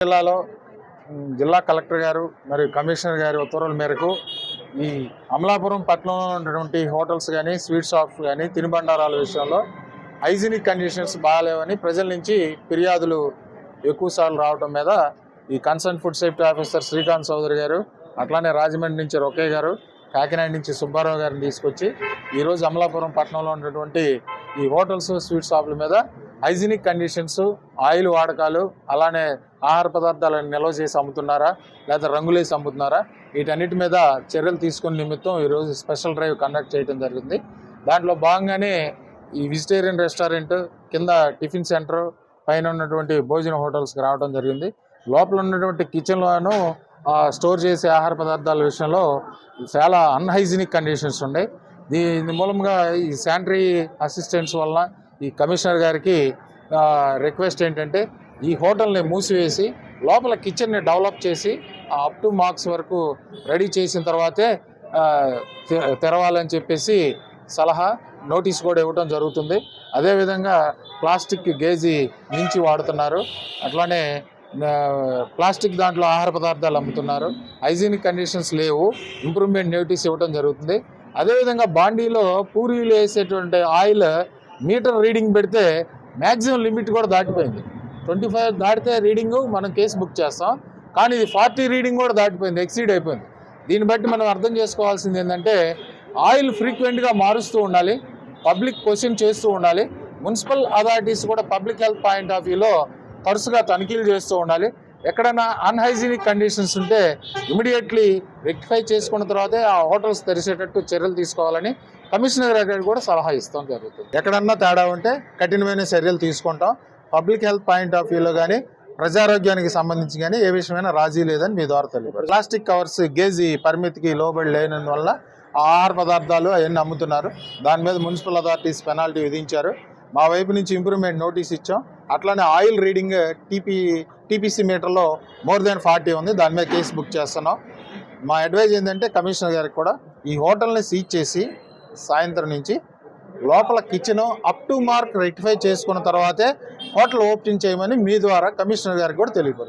జిల్లాలో జిల్లా కలెక్టర్ గారు మరియు కమిషనర్ గారి ఉత్తర్వుల మేరకు ఈ అమలాపురం పట్టణంలో ఉన్నటువంటి హోటల్స్ కానీ స్వీట్ షాప్స్ కానీ తినుబండారాల విషయంలో హైజీనిక్ కండిషన్స్ బాగాలేవని ప్రజల నుంచి ఫిర్యాదులు ఎక్కువసార్లు రావడం మీద ఈ concern food safety officer Srikanth Chowdary గారు, అట్లానే రాజమండ్రి నుంచి రొక్కయ్య గారు, కాకినాడ నుంచి సుబ్బారావు గారిని తీసుకొచ్చి ఈరోజు అమలాపురం పట్టణంలో ఉన్నటువంటి ఈ హోటల్స్ స్వీట్ షాపుల మీద హైజీనిక్ కండిషన్స్, ఆయిల్ వాడకాలు, అలానే ఆహార పదార్థాలను నిల్వ చేసి అమ్ముతున్నారా లేదా రంగులేసి అమ్ముతున్నారా, వీటన్నిటి మీద చర్యలు తీసుకునే నిమిత్తం ఈరోజు స్పెషల్ డ్రైవ్ కండక్ట్ చేయడం జరిగింది. దాంట్లో భాగంగానే ఈ వెజిటేరియన్ రెస్టారెంట్ కింద టిఫిన్ సెంటర్ పైన ఉన్నటువంటి భోజన హోటల్స్కి రావడం జరిగింది. లోపల ఉన్నటువంటి కిచెన్లోనూ స్టోర్ చేసే ఆహార పదార్థాల విషయంలో చాలా అన్హైజీనిక్ కండిషన్స్ ఉన్నాయి. దీని మూలంగా ఈ శానిటరీ అసిస్టెంట్స్ వల్ల ఈ కమిషనర్ గారికి రిక్వెస్ట్ ఏంటంటే ఈ హోటల్ని మూసివేసి లోపల కిచెన్ని డెవలప్ చేసి అప్ టు మార్క్స్ వరకు రెడీ చేసిన తర్వాతే తెరవాలని చెప్పేసి సలహా, నోటీస్ కూడా ఇవ్వడం జరుగుతుంది. అదేవిధంగా ప్లాస్టిక్ గేజీ మించి వాడుతున్నారు, అట్లానే ప్లాస్టిక్ దాంట్లో ఆహార పదార్థాలు అమ్ముతున్నారు, హైజీనిక్ కండిషన్స్ లేవు, ఇంప్రూవ్మెంట్ నోటీస్ ఇవ్వడం జరుగుతుంది. అదేవిధంగా బాండీలో పూరీలు వేసేటువంటి ఆయిల్ మీటర్ రీడింగ్ పెడితే మ్యాక్సిమం లిమిట్ కూడా దాటిపోయింది. 25 దాటితే రీడింగు మనం కేసు బుక్ చేస్తాం, కానీ ఇది 40 రీడింగ్ కూడా దాటిపోయింది, ఎక్సీడ్ అయిపోయింది. దీన్ని బట్టి మనం అర్థం చేసుకోవాల్సింది ఏంటంటే ఆయిల్ ఫ్రీక్వెంట్గా మారుస్తూ ఉండాలి, పబ్లిక్ క్వశ్చన్ చేస్తూ ఉండాలి, మున్సిపల్ అథారిటీస్ కూడా పబ్లిక్ హెల్త్ పాయింట్ ఆఫ్ వ్యూలో తరచుగా తనిఖీలు చేస్తూ ఉండాలి. ఎక్కడైనా అన్హైజీనిక్ కండిషన్స్ ఉంటే ఇమీడియట్లీ రెక్టిఫై చేసుకున్న తర్వాతే ఆ హోటల్స్ తెరిచేటట్టు చర్యలు తీసుకోవాలని కమిషనర్ గారికి కూడా సలహా ఇస్తాం జరుగుతుంది. ఎక్కడన్నా తేడా ఉంటే కఠినమైన చర్యలు తీసుకుంటాం. పబ్లిక్ హెల్త్ పాయింట్ ఆఫ్ వ్యూలో కానీ ప్రజారోగ్యానికి సంబంధించి కానీ ఏ విషయమైనా రాజీ లేదని మీ ద్వారా తెలియదు. ప్లాస్టిక్ కవర్స్ గేజీ పరిమితికి లోబడి లేనందువల్ల ఆహార పదార్థాలు అవన్నీ అమ్ముతున్నారు. దాని మీద మున్సిపల్ అథారిటీస్ పెనాల్టీ విధించారు. మా వైపు నుంచి ఇంప్రూవ్మెంట్ నోటీస్ ఇచ్చాం. అట్లానే ఆయిల్ రీడింగ్ టీపీసీ మీటర్లో మోర్ దెన్ 40 ఉంది, దాని మీద కేసు బుక్ చేస్తున్నాం. మా అడ్వైజ్ ఏంటంటే కమిషనర్ గారికి కూడా ఈ హోటల్ని సీజ్ చేసి సాయంత్రం నుంచి లోపల kitchen up to mark rectify చేసుకున్న తర్వాతే హోటల్ ఓపెన్ చేయమని మీ ద్వారా కమిషనర్ గారికి కూడా తెలియపరుస్తాం.